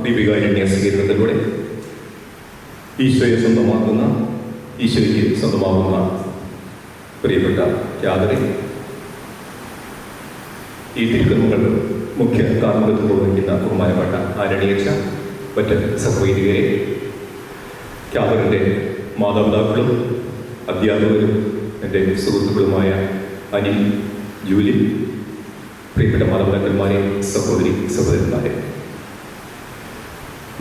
ദീപികാരുണ്യ സ്വീകരണത്തിലൂടെ ഈശോയെ സ്വന്തമാക്കുന്ന, ഈശോയ്ക്ക് സ്വന്തമാകുന്ന പ്രിയപ്പെട്ട ക്യാതറിൻ, ഈ തിരുക്കർമ്മങ്ങൾ മുഖ്യ കാർമ്മികത്വം നിർവഹിക്കുന്ന ബഹുമാനപ്പെട്ട ആരണീയച്ച, മറ്റ് സഹവൈദികരെ, ക്യാതറിൻ്റെ മാതാപിതാക്കളും അധ്യാപകരും എൻ്റെ സുഹൃത്തുക്കളുമായ അനിൽ, ജൂലി, പ്രിയപ്പെട്ട മാതാപിതാക്കന്മാരെ, സഹോദരി സഹോദരന്മാരെ,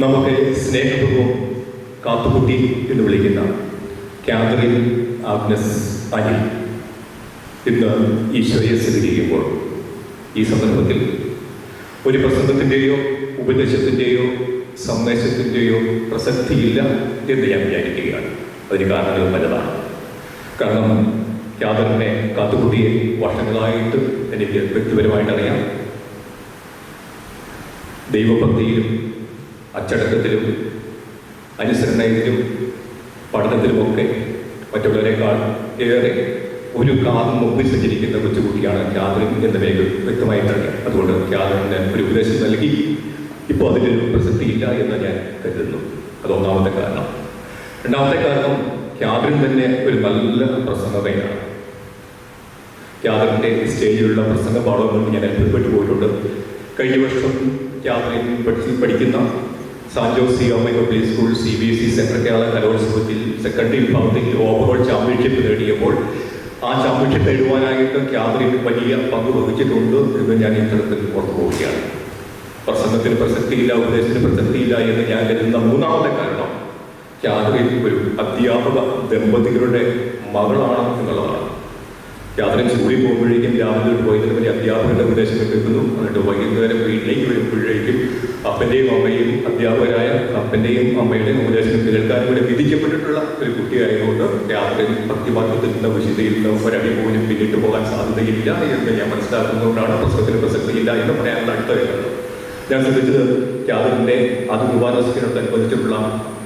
നമുക്ക് സ്നേഹപൂർവ്വം കാത്തുകുട്ടി എന്ന് വിളിക്കുന്ന ക്യാതറിൻ ആഗ്നസ് അനിൽ ഇന്ന് ഈശോയെ സ്വീകരിക്കുമ്പോൾ ഈ സന്ദർഭത്തിൽ ഒരു പ്രസംഗത്തിൻ്റെയോ ഉപദേശത്തിൻ്റെയോ സന്ദേശത്തിൻ്റെയോ പ്രസക്തിയില്ല എന്ന് ഞാൻ വിചാരിക്കുകയാണ്. അതിന് കാരണങ്ങൾ പലതാണ്. കാരണം ക്യാതറിനെ കാത്തുകുട്ടിയെ വർഷങ്ങളായിട്ട് എനിക്ക് വ്യക്തിപരമായിട്ട് അറിയാം. ദൈവഭക്തിയിലും അച്ചടക്കത്തിലും അനുസരണയിലും പഠനത്തിലുമൊക്കെ മറ്റുള്ളവരെക്കാൾ ഏറെ ഒരു കാലം മുമ്പിൽ സഞ്ചരിക്കുന്ന കൊച്ചുകുട്ടിയാണ് ക്യാതറിൻ എന്ന മേഖല വ്യക്തമായിട്ടറിയാം. അതുകൊണ്ട് ക്യാതറിന് ഒരു ഉപദേശം നൽകി ഇപ്പോൾ അതിനൊരു പ്രസക്തിയില്ല എന്ന് ഞാൻ കരുതുന്നു. അതൊന്നാമത്തെ കാരണം. രണ്ടാമത്തെ കാരണം, ക്യാതറിൻ തന്നെ ഒരു നല്ല പ്രസംഗകയാണ്. ക്യാതറിൻ്റെ സ്റ്റേജിലുള്ള പ്രസംഗ പാഠം കൊണ്ട് ഞാൻ അത്ഭുതപ്പെട്ടു പോയിട്ടുണ്ട്. കഴിഞ്ഞ വർഷം ക്യാതറിൻ പഠിക്കുന്ന San Jose public school CBSE സെക്രട്ടേറിയല കലോത്സവത്തിൽ സെക്കൻഡറി വിഭാഗത്തിൽ ഓവറോൾ ചാമ്പ്യൻഷിപ്പ് നേടിയപ്പോൾ ആ ചാമ്പ്യൻഷിപ്പ് നേടുവാനായിട്ട് ക്യാതറിൻ വലിയ പങ്ക് വഹിച്ചിട്ടുണ്ട് എന്ന് ഞാൻ ഇത്തരത്തിൽ ഓർത്തു പോവുകയാണ്. പ്രസംഗത്തിന് പ്രസക്തിയില്ല, ഉപദേശത്തിന് പ്രസക്തിയില്ല എന്ന് ഞാൻ കരുതുന്ന മൂന്നാമത്തെ കാരണം, ക്യാതറിൻ ഒരു അധ്യാപക ദമ്പതികളുടെ മകളാണ് എന്നുള്ളതാണ്. ക്യാതറിൻ സ്കൂളിൽ പോകുമ്പോഴേക്കും രാവിലെ പോയതിന് വലിയ അധ്യാപകരുടെ ഉപദേശങ്ങൾ കേൾക്കുന്നു. എന്നിട്ട് വൈകുന്നേരം വീട്ടിലേക്ക് വരുമ്പോഴേക്കും അപ്പൻ്റെയും അമ്മയും അധ്യാപകരായ അപ്പൻ്റെയും അമ്മയുടെയും ഉപദേശങ്ങൾ കേൾക്കാൻ ഇവിടെ വിധിക്കപ്പെട്ടിട്ടുള്ള ഒരു കുട്ടിയായതുകൊണ്ട് ക്യാതറിൻ ഭക്തിമാർഗത്തിൽ നിന്ന് വിശുദ്ധയിൽ നിന്ന് ഒരടി പോലും പിന്നിട്ട് പോകാൻ സാധ്യതയില്ല എന്ന് ഞാൻ മനസ്സിലാക്കുന്നതുകൊണ്ടാണ് പ്രസംഗത്തിന് പ്രസക്തിയില്ല എന്ന് പറയാനുള്ള അടുത്ത വരുന്നത്. ഞാൻ ശ്രദ്ധിച്ചത് ക്യാതറിൻ്റെ കുർബാനോത്സവത്തിനോടനുബന്ധിച്ചിട്ടുള്ള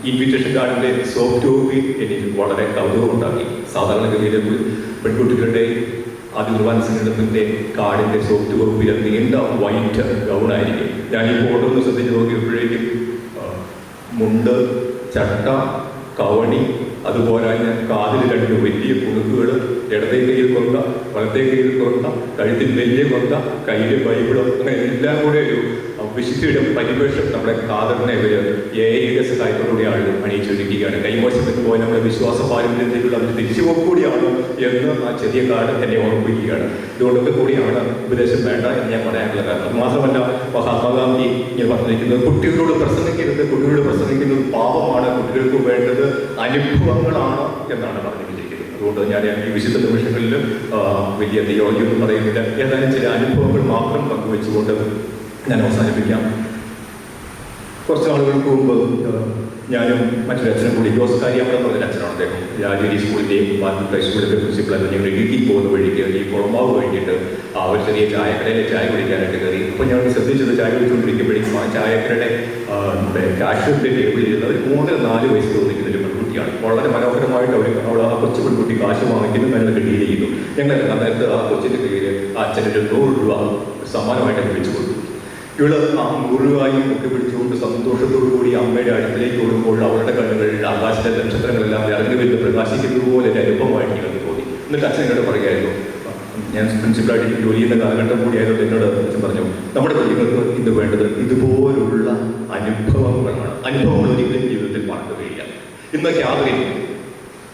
ഇൻവിറ്റേഷൻ കാർഡിൻ്റെ സോഫ്റ്റ് കോപ്പി എനിക്ക് വളരെ കൗതുകമുണ്ടാക്കി. സാധാരണഗതിയിൽ പെൺകുട്ടികളുടെ കുർബാനോത്സവത്തിൻ്റെ കാർഡിൻ്റെ സോഫ്റ്റ് കോപ്പിയിൽ നീണ്ട വൈറ്റ് ഗൗണായിരിക്കും. ഞാൻ ഈ ഫോട്ടോ ഒന്ന് ശ്രദ്ധിച്ച് നോക്കിയപ്പോഴേക്കും മുണ്ട്, ചട്ട, കവണി, അതുപോലെ കാതിൽ രണ്ട് വലിയ കുണുക്കുകൾ, ഇടത്തെ കയ്യിൽ കൊണ്ട, വലത്തെ കയ്യിൽ കൊണ്ട, കഴുത്തിൽ വലിയ കൊണ്ട, കയ്യിൽ ബൈബിളും, അങ്ങനെ എല്ലാം കൂടെ ഒരു വിശുദ്ധിയുടെ പരിവേഷം നമ്മുടെ കാതറിനെ ഇവർ ഏക സഹായത്തോടുകൂടി ആളുകൾ അണിയിച്ചൊരുക്കുകയാണ്. കൈമോശമെന്ന് പോയി നമ്മുടെ വിശ്വാസ പാരമ്പര്യത്തിലുള്ള ഒരു തിരിച്ചുപോക്ക് കൂടിയാണ് എന്ന് ആ ചെറിയ കാർഡ് എന്നെ ഓർമ്മിപ്പിക്കുകയാണ്. ഇതുകൊണ്ടൊക്കെ കൂടിയാണ് ഉപദേശം വേണ്ട എന്ന് ഞാൻ പറയാനുള്ള കാരണം. മാത്രമല്ല, മഹാത്മാഗാന്ധി ഇങ്ങനെ പറഞ്ഞിരിക്കുന്നത് കുട്ടികളോട് പ്രസംഗിക്കരുത്, കുട്ടികളോട് പ്രസംഗിക്കുന്നത് പാപമാണ്, കുട്ടികൾക്ക് വേണ്ടത് അനുഭവങ്ങളാണ് എന്നാണ് പറഞ്ഞിരിക്കുന്നത്. അതുകൊണ്ട് ഞാൻ ഈ വിശുദ്ധ നിമിഷങ്ങളിൽ വലിയ തിയോളജി ഒന്നും പറയുന്നില്ല. ഏതായാലും ചില അനുഭവങ്ങൾ മാത്രം പങ്കുവെച്ചുകൊണ്ട് ഞാൻ അവസാനിപ്പിക്കാം. കുറച്ച് നാളുകൾക്ക് മുമ്പ് ഞാനും മറ്റൊരു അച്ഛനും കൂടി, ജോസ് കാര്യാമ എന്ന് പറഞ്ഞ അച്ഛനാണ് അദ്ദേഹം, രാജഗിരി സ്കൂളിൻ്റെയും മാർക്കറ്റ് ഹൈസ്കൂളിൻ്റെ പ്രിൻസിപ്പളായിരുന്നു. ഞങ്ങൾ ഇടുക്കി പോകുന്ന വഴിക്ക് ഈ കുളമാവ് കഴിഞ്ഞിട്ട് ഒരു ചെറിയ ചായക്കടയിലെ ചായ കുടിക്കാനായിട്ട് കയറി. അപ്പോൾ ഞാൻ ശ്രദ്ധിച്ചത്, ചായ കുടിച്ചുകൊണ്ടിരിക്കുമ്പോഴേക്കും ആ ചായക്കടയുടെ നമ്മുടെ കാഷ്വലിൻ്റെ ടേബിളിൽ ഇരുന്ന് ഒരു 3-4 വയസ്സ് തോന്നിക്കുന്ന ഒരു പെൺകുട്ടിയാണ്. വളരെ മനോഹരമായിട്ട് അവൾ ആ കൊച്ചു പെൺകുട്ടി കാശ് വാങ്ങിക്കുന്നു, മരുന്ന് കിട്ടിയിരിക്കുന്നു. ഞങ്ങൾ അന്നേരത്ത് ആ കൊച്ചിൻ്റെ കയ്യിൽ ആ അച്ഛനൊരു 100 രൂപ സമ്മാനമായിട്ട് വെച്ചു കൊടുത്തു. ഇവള് ആ 100 രൂപയും ഒക്കെ പിടിച്ചുകൊണ്ട് സന്തോഷത്തോടു കൂടി അമ്മയുടെ അടുത്തിലേക്ക് ഓടുമ്പോൾ അവരുടെ കണ്ണുകളിൽ ആകാശത്തെ നക്ഷത്രങ്ങളെല്ലാം ഇറങ്ങി വരുന്ന പ്രകാശിക്കുന്നത് പോലെ ഒരു അനുഭവമായിട്ട് ഞങ്ങൾക്ക് തോന്നി. എന്നിട്ട് അച്ഛൻ എന്നോട് പറയുമായിരുന്നു, ഞാൻ പ്രിൻസിപ്പളായിട്ട് ജോലി ചെയ്യുന്ന കാലഘട്ടം കൂടിയായതുകൊണ്ട് എന്നോട് അച്ഛൻ പറഞ്ഞു, നമ്മുടെ കുഞ്ഞുങ്ങൾക്ക് ഇത് വേണ്ടത് ഇതുപോലുള്ള അനുഭവങ്ങളാണ്. അനുഭവങ്ങൾ ഒരിക്കലും ജീവിതത്തിൽ മറക്കുകയില്ല. ഇന്ന് ക്യാതറിൻ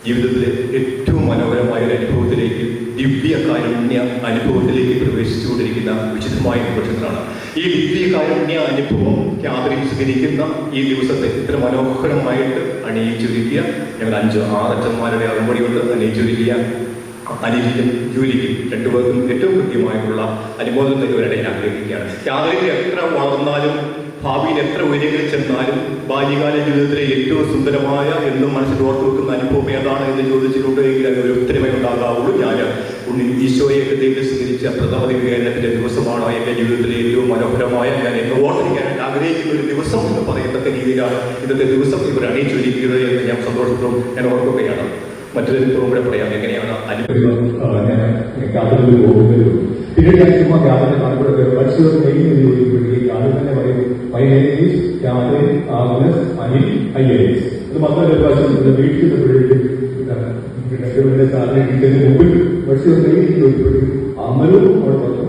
ജീവിതത്തിലെ ഏറ്റവും മനോഹരമായ ഒരു അനുഭവത്തിലേക്ക്, ദിവ്യകാരുണ്യ അനുഭവത്തിലേക്ക് പ്രവേശിച്ചുകൊണ്ടിരിക്കുന്ന വിശുദ്ധമായ നിമിഷങ്ങളാണ്. ഈ ദിവ്യകാരുണ്യ അനുഭവം ക്യാതറിൻ സ്വീകരിക്കുന്ന ഈ ദിവസത്തെ ഇത്ര മനോഹരമായിട്ട് അണിയിച്ചൊരുക്കിയ ഞങ്ങൾ 5-6 അച്ഛന്മാരുടെ അറുപടിയോട് അണിയിച്ചൊരുക്കിയ അനിലിനും ജൂലിക്കും രണ്ടുപേർക്കും ഏറ്റവും കൃത്യമായിട്ടുള്ള അനുമോദനം തരുവാനായിട്ട് ഞാൻ ആഗ്രഹിക്കുകയാണ്. ക്യാതറിൻ എത്ര വളർന്നാലും, ഭാവിയിൽ എത്ര ഉയരങ്ങളിൽ ചെന്നാലും, ബാല്യകാല ജീവിതത്തിലെ ഏറ്റവും സുന്ദരമായ എന്നും മനസ്സിൽ ഓർത്തു വെക്കുന്ന അനുഭവം ഏതാണ് എന്ന് ചോദിച്ചിട്ടുണ്ട് എങ്കിൽ അതിന് ഒരു ഉത്തരമേ ഉണ്ടാകാവുള്ളൂ. ഞാൻ ഈശോയെ ഹൃദയത്തിൽ സ്വീകരിച്ച പ്രഥമ ദിവ്യകാരുണ്യത്തിൻ്റെ ദിവസമാണ് എൻ്റെ ജീവിതത്തിലെ ഏറ്റവും മനോഹരമായ, ഞാൻ എന്നെ ഓർത്തിരിക്കാനായിട്ട് ആഗ്രഹിക്കുന്ന ഒരു ദിവസം എന്ന് പറയത്തക്ക രീതിയിലാണ് ഇന്നത്തെ ദിവസം ഇവർ അണിയിച്ചൊരുക്കുന്നത് എന്ന് ഞാൻ സന്തോഷത്തോടും ഞാൻ ഓർക്കുകയാണ്. മറ്റൊരു അനുഭവം കൂടെ പറയാം, എങ്ങനെയാണ് അനുഭവം. പിന്നീട് ഞാൻ ചുമ്മാ ക്യാബിനെ കാണുമ്പോഴൊക്കെ പരിശോധന ചോദിക്കുമ്പോഴേക്കും ആദ്യം തന്നെ പറയും, my name is Cameron Agnes Anil IAS. ഇത് മാത്രമല്ല പ്രാവശ്യം വീട്ടിൽ സാറിനെ ടീച്ചറിന് മുമ്പിൽ പഠിച്ചു അമലും അവിടെ പറഞ്ഞു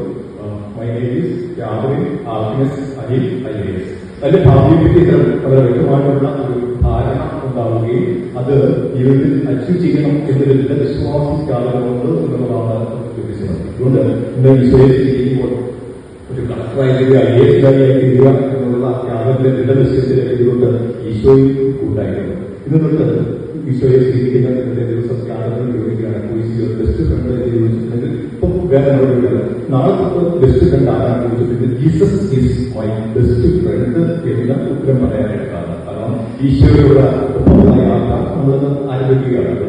my name is Cameron Agnes Anil IAS. അതിന്റെ ഭാവിയെപ്പറ്റി വളരെ വ്യക്തമായിട്ടുള്ള ഒരു ധാരണ ഉണ്ടാവുകയും അത് ജീവിതത്തിൽ അച്ചീവ് ചെയ്യണം എന്നതിന്റെ വിശ്വാസിക്കാറുണ്ട് എന്നുള്ളതാണ് ചോദിച്ചത്. അതുകൊണ്ട് ഇന്ന് വിശ്വസിക്കുമ്പോൾ ഒരു കളക്ടറായി IAS തീരുക എന്നുള്ള യാതൊരു ദൃഢനിശ്ചയത്തിലെത്തിക്കൊണ്ട് ഈശോയും കൂട്ടായിരുന്നു. ഇന്ന് തൊട്ട് ഈശോയെ സ്വീകരിക്കുന്ന ഇന്നത്തെ ദിവസം യാതൊരു ചോദിക്കുകയാണ് ബെസ്റ്റ് ഫ്രണ്ട് ചോദിച്ചിട്ടുണ്ടെങ്കിൽ ഇപ്പം വേറെ നടപടിയാണ്. നാളെ തൊട്ട് ബെസ്റ്റ് ഫ്രണ്ട് ആരാണ് ചോദിച്ചിട്ടുണ്ട് Jesus is my best friend എന്ന ഉത്തരം പറയാനായിട്ടാണ്. കാരണം ഈശോയോട് യാത്ര നമ്മൾ ആരംഭിക്കുകയാണ്.